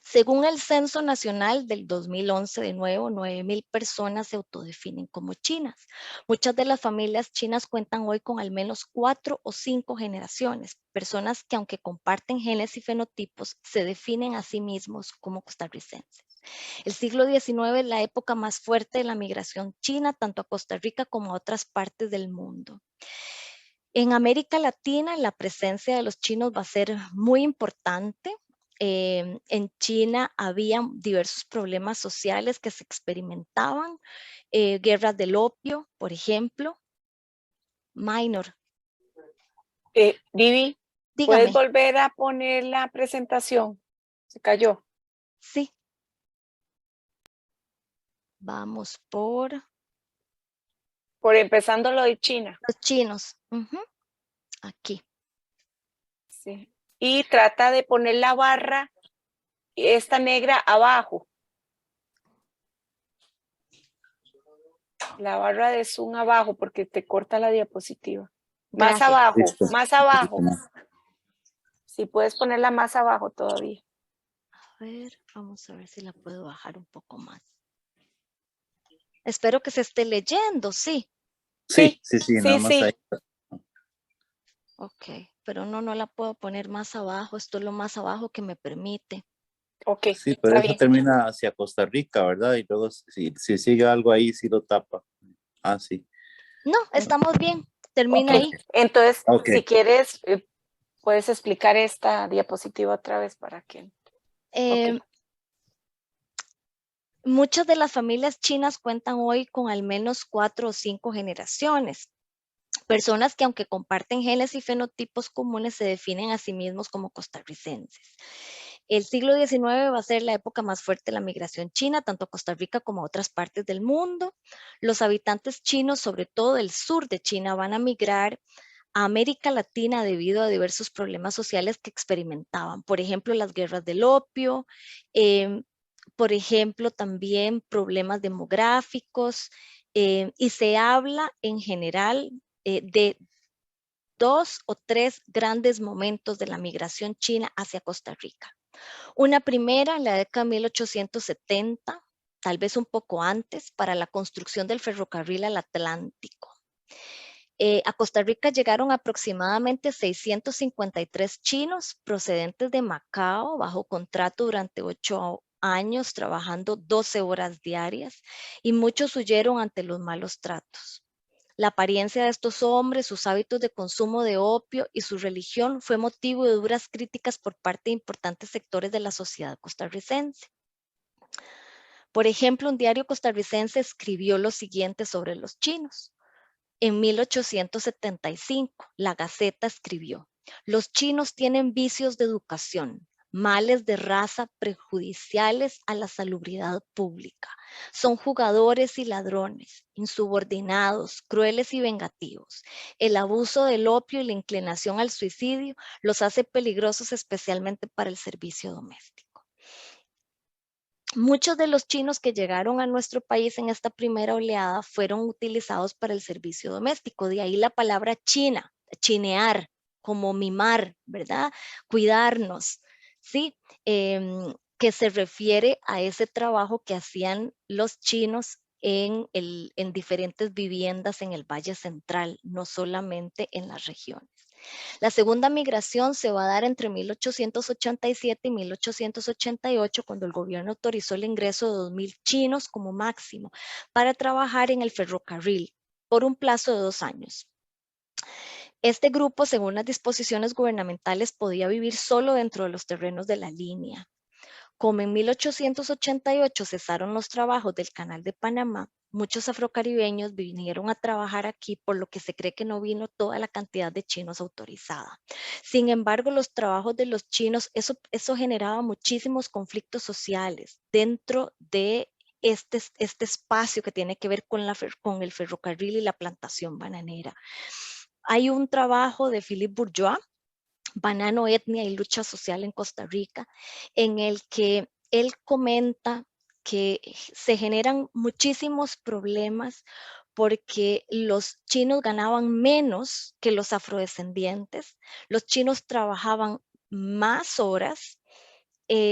Según el Censo Nacional del 2011, de nuevo, 9,000 personas se autodefinen como chinas. Muchas de las familias chinas cuentan hoy con al menos 4 o 5 generaciones, personas que aunque comparten genes y fenotipos, se definen a sí mismos como costarricenses. El siglo XIX es la época más fuerte de la migración china, tanto a Costa Rica como a otras partes del mundo. En América Latina, la presencia de los chinos va a ser muy importante. En China había diversos problemas sociales que se experimentaban, guerras del opio, por ejemplo. Minor, Vivi, ¿puedes dígame, volver a poner la presentación? Se cayó. sí, vamos por Por empezando lo de China. Los chinos. Aquí. Sí. Y trata de poner la barra, esta negra, abajo. La barra de zoom abajo porque te corta la diapositiva. Más Gracias. abajo, Listo. más Un poquito abajo. más. Si puedes ponerla más abajo todavía. A ver, vamos a ver si la puedo bajar un poco más. Espero que se esté leyendo, sí. Sí, nada más sí. ahí. Ok, pero no la puedo poner más abajo. Esto es lo más abajo que me permite. Ok, Sí, pero está eso bien. termina hacia Costa Rica, ¿verdad? Y luego si sigue algo ahí, sí lo tapa. Ah, sí. No, estamos bien. Termina Ok, ahí. entonces, Ok. si quieres, puedes explicar esta diapositiva otra vez para que... Eh, Ok. Muchas de las familias chinas cuentan hoy con al menos 4 o 5 generaciones. Personas que aunque comparten genes y fenotipos comunes se definen a sí mismos como costarricenses. El siglo XIX va a ser la época más fuerte de la migración china, tanto a Costa Rica como a otras partes del mundo. Los habitantes chinos, sobre todo del sur de China, van a migrar a América Latina debido a diversos problemas sociales que experimentaban. Por ejemplo, las guerras del opio, por ejemplo, también problemas demográficos, y se habla en general de 2 o 3 grandes momentos de la migración china hacia Costa Rica. Una primera en la década de 1870, tal vez un poco antes, para la construcción del ferrocarril al Atlántico. A Costa Rica llegaron aproximadamente 653 chinos procedentes de Macao bajo contrato durante 8 años, trabajando 12 horas diarias, y muchos huyeron ante los malos tratos. La apariencia de estos hombres, sus hábitos de consumo de opio y su religión fue motivo de duras críticas por parte de importantes sectores de la sociedad costarricense. Por ejemplo, un diario costarricense escribió lo siguiente sobre los chinos. En 1875, la Gaceta escribió: los chinos tienen vicios de educación, males de raza prejudiciales a la salubridad pública. Son jugadores y ladrones, insubordinados, crueles y vengativos. El abuso del opio y la inclinación al suicidio los hace peligrosos especialmente para el servicio doméstico. Muchos de los chinos que llegaron a nuestro país en esta primera oleada fueron utilizados para el servicio doméstico, de ahí la palabra china, chinear, como mimar, ¿verdad? Cuidarnos, ¿sí? Que se refiere a ese trabajo que hacían los chinos en diferentes viviendas en el Valle Central, no solamente en las regiones. La segunda migración se va a dar entre 1887 y 1888, cuando el gobierno autorizó el ingreso de 2,000 chinos como máximo para trabajar en el ferrocarril por un plazo de 2 años. Este grupo, según las disposiciones gubernamentales, podía vivir solo dentro de los terrenos de la línea. Como en 1888 cesaron los trabajos del Canal de Panamá, muchos afrocaribeños vinieron a trabajar aquí, por lo que se cree que no vino toda la cantidad de chinos autorizada. Sin embargo, los trabajos de los chinos, eso generaba muchísimos conflictos sociales dentro de este espacio que tiene que ver con el ferrocarril y la plantación bananera. Hay un trabajo de Philippe Bourgeois, Banano, etnia y lucha social en Costa Rica, en el que él comenta que se generan muchísimos problemas porque los chinos ganaban menos que los afrodescendientes, los chinos trabajaban más horas,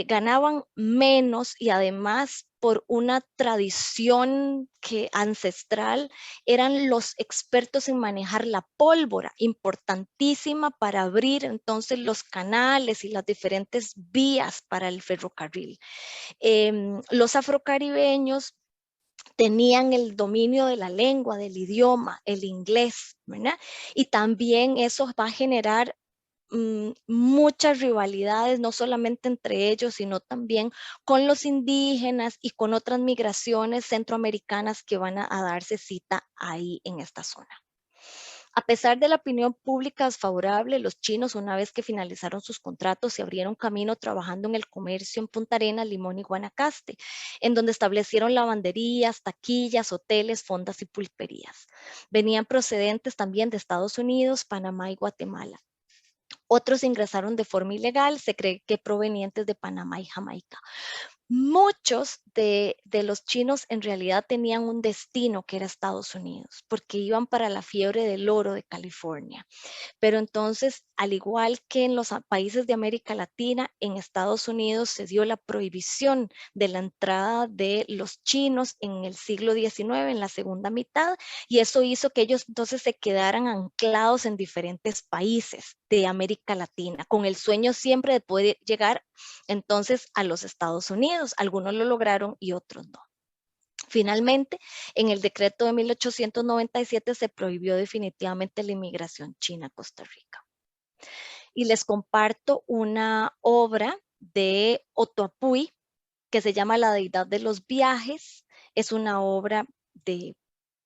ganaban menos, y además por una tradición ancestral eran los expertos en manejar la pólvora, importantísima para abrir entonces los canales y las diferentes vías para el ferrocarril. Los afrocaribeños tenían el dominio de la lengua, del idioma, el inglés, ¿verdad? Y también eso va a generar muchas rivalidades, no solamente entre ellos, sino también con los indígenas y con otras migraciones centroamericanas que van a darse cita ahí en esta zona. A pesar de la opinión pública desfavorable, los chinos, una vez que finalizaron sus contratos, se abrieron camino trabajando en el comercio en Punta Arenas, Limón y Guanacaste, en donde establecieron lavanderías, taquillas, hoteles, fondas y pulperías. Venían procedentes también de Estados Unidos, Panamá y Guatemala. Otros ingresaron de forma ilegal, se cree que provenientes de Panamá y Jamaica. Muchos de los chinos en realidad tenían un destino que era Estados Unidos, porque iban para la fiebre del oro de California. Pero entonces, al igual que en los países de América Latina, en Estados Unidos se dio la prohibición de la entrada de los chinos en el siglo XIX, en la segunda mitad, y eso hizo que ellos entonces se quedaran anclados en diferentes países de América Latina, con el sueño siempre de poder llegar entonces a los Estados Unidos. Algunos lo lograron y otros no. Finalmente, en el decreto de 1897 se prohibió definitivamente la inmigración china a Costa Rica. Y les comparto una obra de Otoapuy que se llama La Deidad de los Viajes. Es una obra de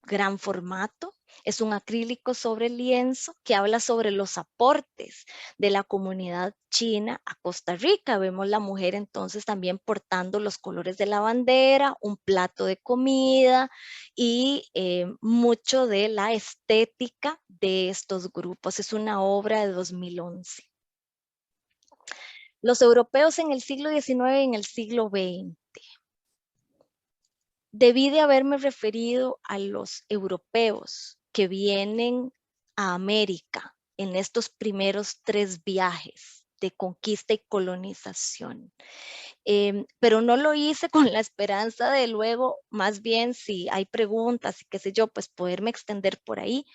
gran formato, es un acrílico sobre lienzo que habla sobre los aportes de la comunidad china a Costa Rica. Vemos la mujer entonces también portando los colores de la bandera, un plato de comida y mucho de la estética de estos grupos. Es una obra de 2011. Los europeos en el siglo XIX y en el siglo XX. Debí de haberme referido a los europeos que vienen a América en estos primeros 3 viajes de conquista y colonización. Pero no lo hice con la esperanza de luego, más bien si hay preguntas y qué sé yo, pues poderme extender por ahí,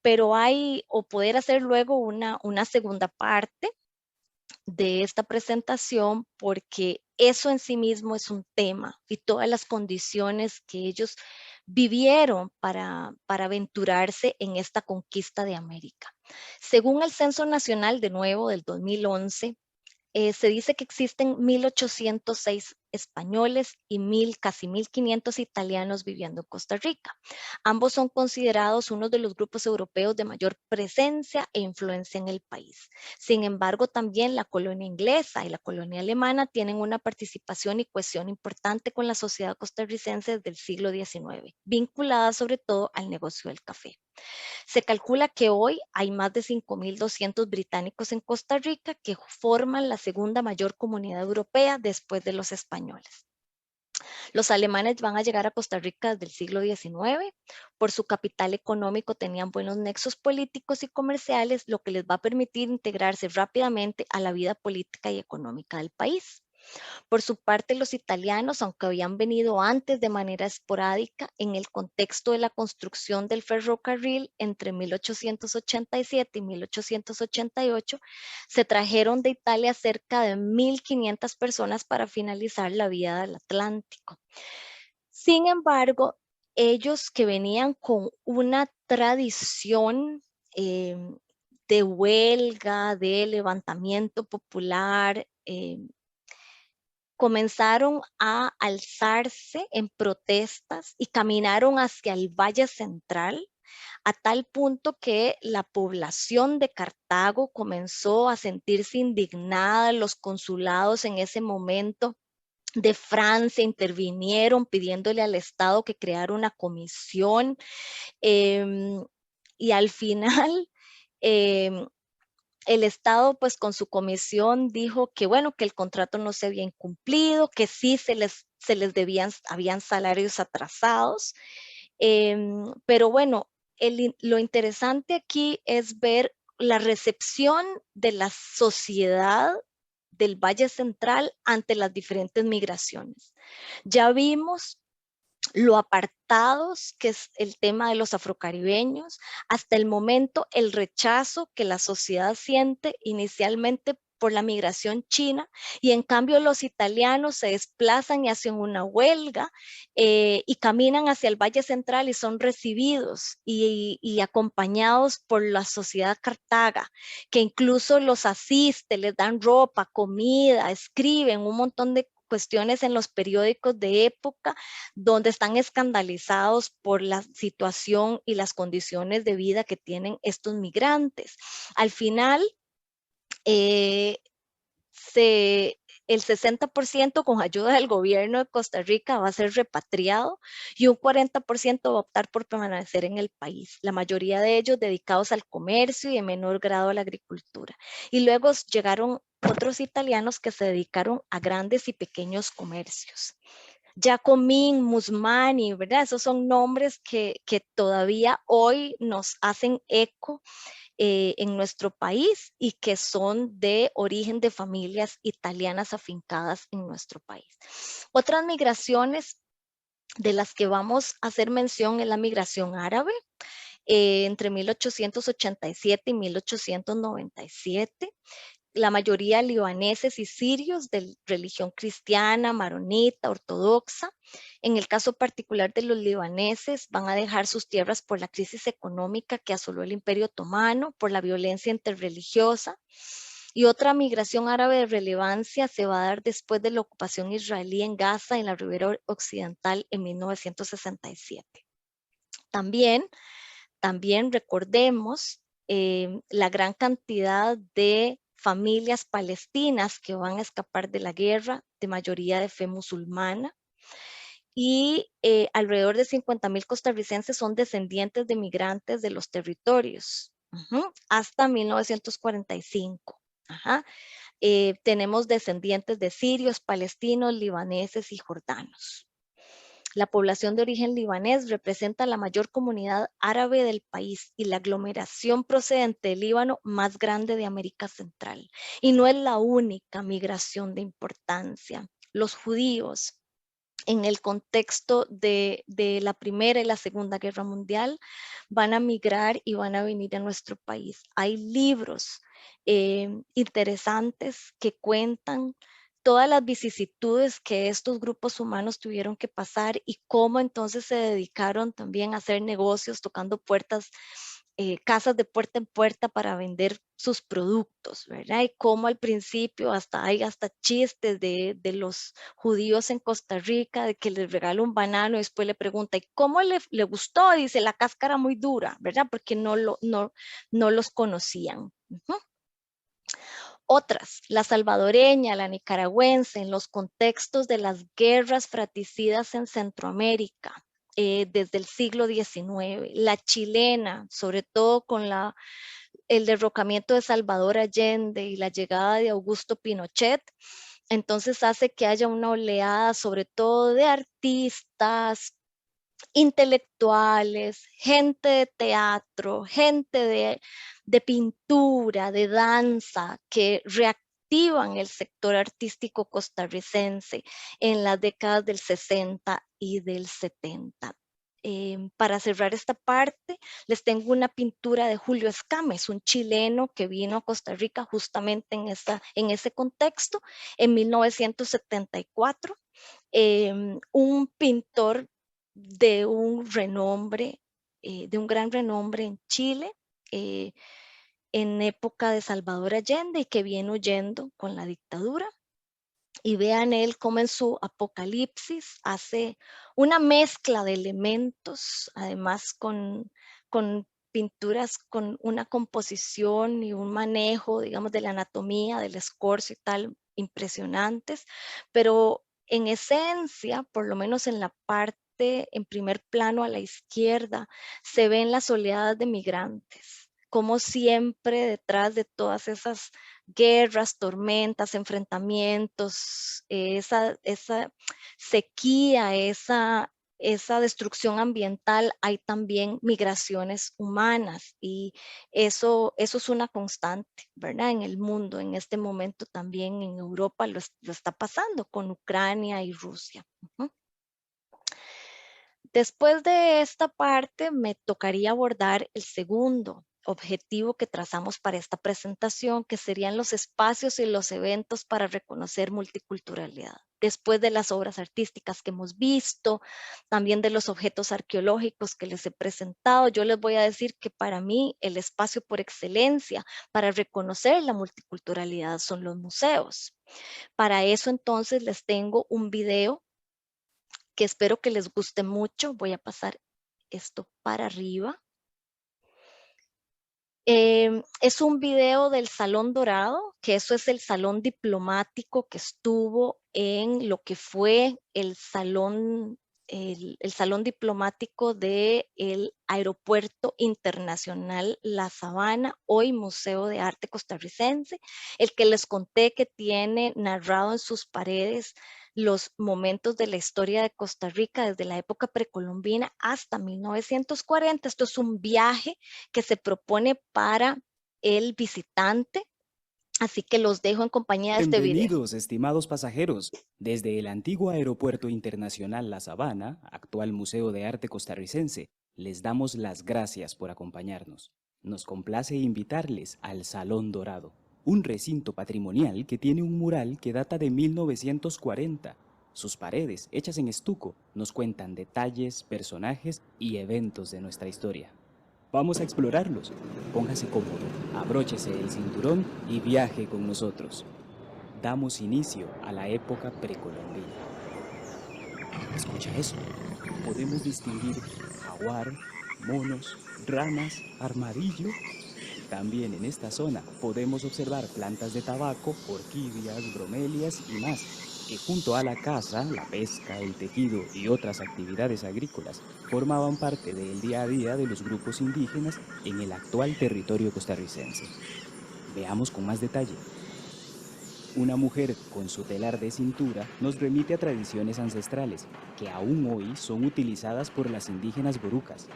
pero o poder hacer luego una segunda parte de esta presentación, porque eso en sí mismo es un tema y todas las condiciones que ellos vivieron para aventurarse en esta conquista de América. Según el Censo Nacional, de nuevo, del 2011, se dice que existen 1.806 españoles y casi 1.500 italianos viviendo en Costa Rica. Ambos son considerados uno de los grupos europeos de mayor presencia e influencia en el país. Sin embargo, también la colonia inglesa y la colonia alemana tienen una participación y cohesión importante con la sociedad costarricense desde el siglo XIX, vinculada sobre todo al negocio del café. Se calcula que hoy hay más de 5.200 británicos en Costa Rica que forman la segunda mayor comunidad europea después de los españoles. Los alemanes van a llegar a Costa Rica desde el siglo XIX. Por su capital económico tenían buenos nexos políticos y comerciales, lo que les va a permitir integrarse rápidamente a la vida política y económica del país. Por su parte, los italianos, aunque habían venido antes de manera esporádica, en el contexto de la construcción del ferrocarril entre 1887 y 1888, se trajeron de Italia cerca de 1.500 personas para finalizar la vía del Atlántico. Sin embargo, ellos que venían con una tradición de huelga, de levantamiento popular, comenzaron a alzarse en protestas y caminaron hacia el Valle Central, a tal punto que la población de Cartago comenzó a sentirse indignada. Los consulados en ese momento de Francia intervinieron pidiéndole al Estado que creara una comisión y al final el Estado, pues con su comisión dijo que bueno, que el contrato no se había incumplido, que sí se les habían salarios atrasados, pero bueno, lo interesante aquí es ver la recepción de la sociedad del Valle Central ante las diferentes migraciones. Ya vimos lo apartados que es el tema de los afrocaribeños, hasta el momento el rechazo que la sociedad siente inicialmente por la migración china, y en cambio los italianos se desplazan y hacen una huelga y caminan hacia el Valle Central y son recibidos y acompañados por la sociedad cartaga, que incluso los asiste, les dan ropa, comida, escriben un montón de cuestiones en los periódicos de época donde están escandalizados por la situación y las condiciones de vida que tienen estos migrantes. Al final, el 60% con ayuda del gobierno de Costa Rica va a ser repatriado y un 40% va a optar por permanecer en el país, la mayoría de ellos dedicados al comercio y en menor grado a la agricultura. Y luego llegaron otros italianos que se dedicaron a grandes y pequeños comercios. Giacomín, Musmani, ¿verdad? Esos son nombres que todavía hoy nos hacen eco en nuestro país y que son de origen de familias italianas afincadas en nuestro país. Otras migraciones de las que vamos a hacer mención es la migración árabe, entre 1887 y 1897. La mayoría libaneses y sirios de religión cristiana, maronita, ortodoxa. En el caso particular de los libaneses, van a dejar sus tierras por la crisis económica que asoló el Imperio Otomano, por la violencia interreligiosa. Y otra migración árabe de relevancia se va a dar después de la ocupación israelí en Gaza, en la ribera occidental, en 1967. También recordemos la gran cantidad de familias palestinas que van a escapar de la guerra, de mayoría de fe musulmana, y alrededor de 50,000 costarricenses son descendientes de migrantes de los territorios, hasta 1945. Tenemos descendientes de sirios, palestinos, libaneses y jordanos. La población de origen libanés representa la mayor comunidad árabe del país y la aglomeración procedente del Líbano más grande de América Central. Y no es la única migración de importancia. Los judíos, en el contexto de la Primera y la Segunda Guerra Mundial, van a migrar y van a venir a nuestro país. Hay libros interesantes que cuentan todas las vicisitudes que estos grupos humanos tuvieron que pasar y cómo entonces se dedicaron también a hacer negocios tocando puertas, casas de puerta en puerta para vender sus productos, ¿verdad? Y cómo al principio hay hasta chistes de los judíos en Costa Rica, de que les regala un banano y después le pregunta, ¿y cómo le gustó? Dice, la cáscara muy dura, ¿verdad? Porque no los conocían. Otras, la salvadoreña, la nicaragüense, en los contextos de las guerras fratricidas en Centroamérica, desde el siglo XIX, la chilena, sobre todo con el derrocamiento de Salvador Allende y la llegada de Augusto Pinochet, entonces hace que haya una oleada sobre todo de artistas, intelectuales, gente de teatro, gente de pintura, de danza, que reactivan el sector artístico costarricense en las décadas del 60 y del 70. Para cerrar esta parte, les tengo una pintura de Julio Escames, un chileno que vino a Costa Rica justamente en ese contexto, en 1974. Un pintor de un renombre, de un gran renombre en Chile, en época de Salvador Allende y que viene huyendo con la dictadura. Y vean él cómo en su Apocalipsis hace una mezcla de elementos, además con pinturas con una composición y un manejo, digamos, de la anatomía, del escorzo y tal, impresionantes, pero en esencia, por lo menos en la parte, en primer plano a la izquierda, se ven las oleadas de migrantes, como siempre detrás de todas esas guerras, tormentas, enfrentamientos, esa sequía, esa destrucción ambiental, hay también migraciones humanas y eso es una constante, ¿verdad? En el mundo, en este momento también en Europa lo está pasando con Ucrania y Rusia. Después de esta parte me tocaría abordar el segundo objetivo que trazamos para esta presentación, que serían los espacios y los eventos para reconocer multiculturalidad. Después de las obras artísticas que hemos visto, también de los objetos arqueológicos que les he presentado, yo les voy a decir que para mí el espacio por excelencia para reconocer la multiculturalidad son los museos. Para eso entonces les tengo un video que espero que les guste mucho. Voy a pasar esto para arriba. Es un video del Salón Dorado, que eso es el salón diplomático que estuvo en lo que fue el salón diplomático del Aeropuerto Internacional La Sabana, hoy Museo de Arte Costarricense, el que les conté que tiene narrado en sus paredes los momentos de la historia de Costa Rica desde la época precolombina hasta 1940. Esto es un viaje que se propone para el visitante, así que los dejo en compañía de este video. Bienvenidos, estimados pasajeros. Desde el antiguo Aeropuerto Internacional La Sabana, actual Museo de Arte Costarricense, les damos las gracias por acompañarnos. Nos complace invitarles al Salón Dorado, un recinto patrimonial que tiene un mural que data de 1940. Sus paredes, hechas en estuco, nos cuentan detalles, personajes y eventos de nuestra historia. Vamos a explorarlos. Póngase cómodo, abróchese el cinturón y viaje con nosotros. Damos inicio a la época precolombina. Escucha eso. Podemos distinguir jaguar, monos, ranas, armadillo. También en esta zona podemos observar plantas de tabaco, orquídeas, bromelias y más, que junto a la caza, la pesca, el tejido y otras actividades agrícolas formaban parte del día a día de los grupos indígenas en el actual territorio costarricense. Veamos con más detalle. Una mujer con su telar de cintura nos remite a tradiciones ancestrales que aún hoy son utilizadas por las indígenas borucas.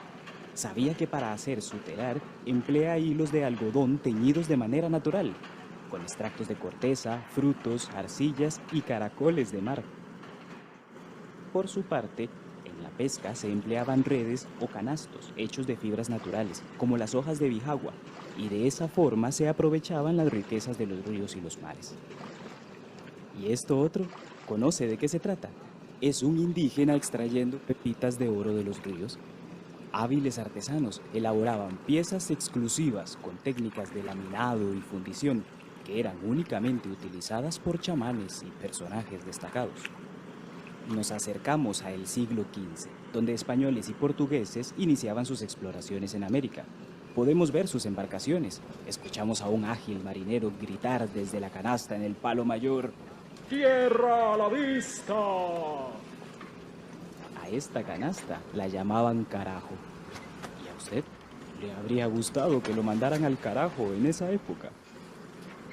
Sabía que para hacer su telar emplea hilos de algodón teñidos de manera natural, con extractos de corteza, frutos, arcillas y caracoles de mar. Por su parte, en la pesca se empleaban redes o canastos hechos de fibras naturales, como las hojas de bijagua, y de esa forma se aprovechaban las riquezas de los ríos y los mares. ¿Y esto otro? ¿Conoce de qué se trata? Es un indígena extrayendo pepitas de oro de los ríos. Hábiles artesanos elaboraban piezas exclusivas con técnicas de laminado y fundición que eran únicamente utilizadas por chamanes y personajes destacados. Nos acercamos al siglo XV, donde españoles y portugueses iniciaban sus exploraciones en América. Podemos ver sus embarcaciones. Escuchamos a un ágil marinero gritar desde la canasta en el palo mayor: ¡Tierra a la vista! A esta canasta la llamaban carajo. ¿Y a usted le habría gustado que lo mandaran al carajo en esa época?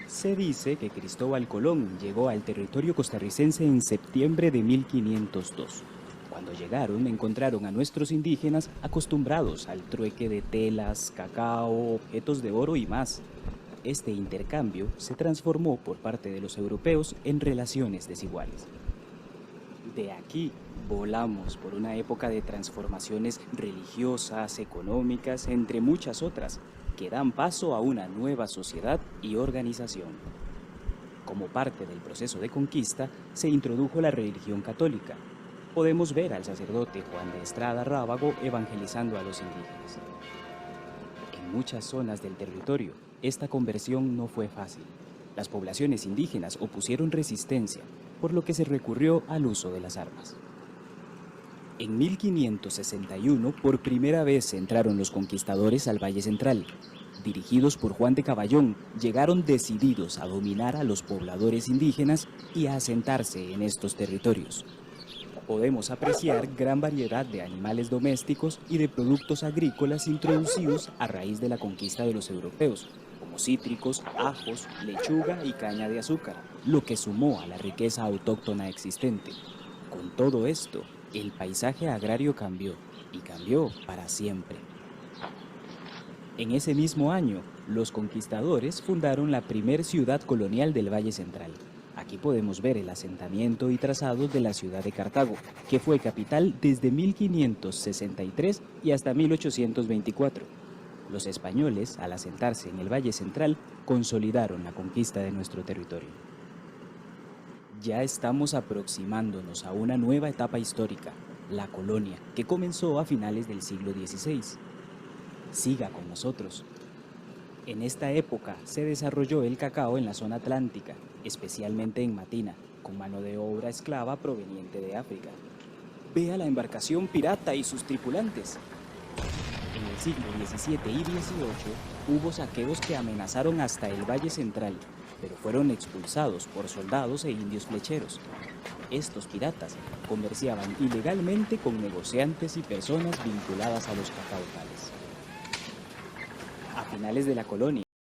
Se dice que Cristóbal Colón llegó al territorio costarricense en septiembre de 1502. Cuando llegaron, encontraron a nuestros indígenas acostumbrados al trueque de telas, cacao, objetos de oro y más. Este intercambio se transformó por parte de los europeos en relaciones desiguales. De aquí volamos por una época de transformaciones religiosas, económicas, entre muchas otras, que dan paso a una nueva sociedad y organización. Como parte del proceso de conquista, se introdujo la religión católica. Podemos ver al sacerdote Juan de Estrada Rábago evangelizando a los indígenas. En muchas zonas del territorio, esta conversión no fue fácil. Las poblaciones indígenas opusieron resistencia, por lo que se recurrió al uso de las armas. En 1561, por primera vez entraron los conquistadores al Valle Central. Dirigidos por Juan de Caballón, llegaron decididos a dominar a los pobladores indígenas y a asentarse en estos territorios. Podemos apreciar gran variedad de animales domésticos y de productos agrícolas introducidos a raíz de la conquista de los europeos, como cítricos, ajos, lechuga y caña de azúcar, lo que sumó a la riqueza autóctona existente. Con todo esto, el paisaje agrario cambió, y cambió para siempre. En ese mismo año, los conquistadores fundaron la primer ciudad colonial del Valle Central. Aquí podemos ver el asentamiento y trazado de la ciudad de Cartago, que fue capital desde 1563 y hasta 1824. Los españoles, al asentarse en el Valle Central, consolidaron la conquista de nuestro territorio. Ya estamos aproximándonos a una nueva etapa histórica, la colonia, que comenzó a finales del siglo XVI. Siga con nosotros. En esta época se desarrolló el cacao en la zona atlántica, especialmente en Matina, con mano de obra esclava proveniente de África. Vea la embarcación pirata y sus tripulantes. En el siglo XVII y XVIII hubo saqueos que amenazaron hasta el Valle Central, pero fueron expulsados por soldados e indios flecheros. Estos piratas comerciaban ilegalmente con negociantes y personas vinculadas a los cacautales. A finales de la colonia,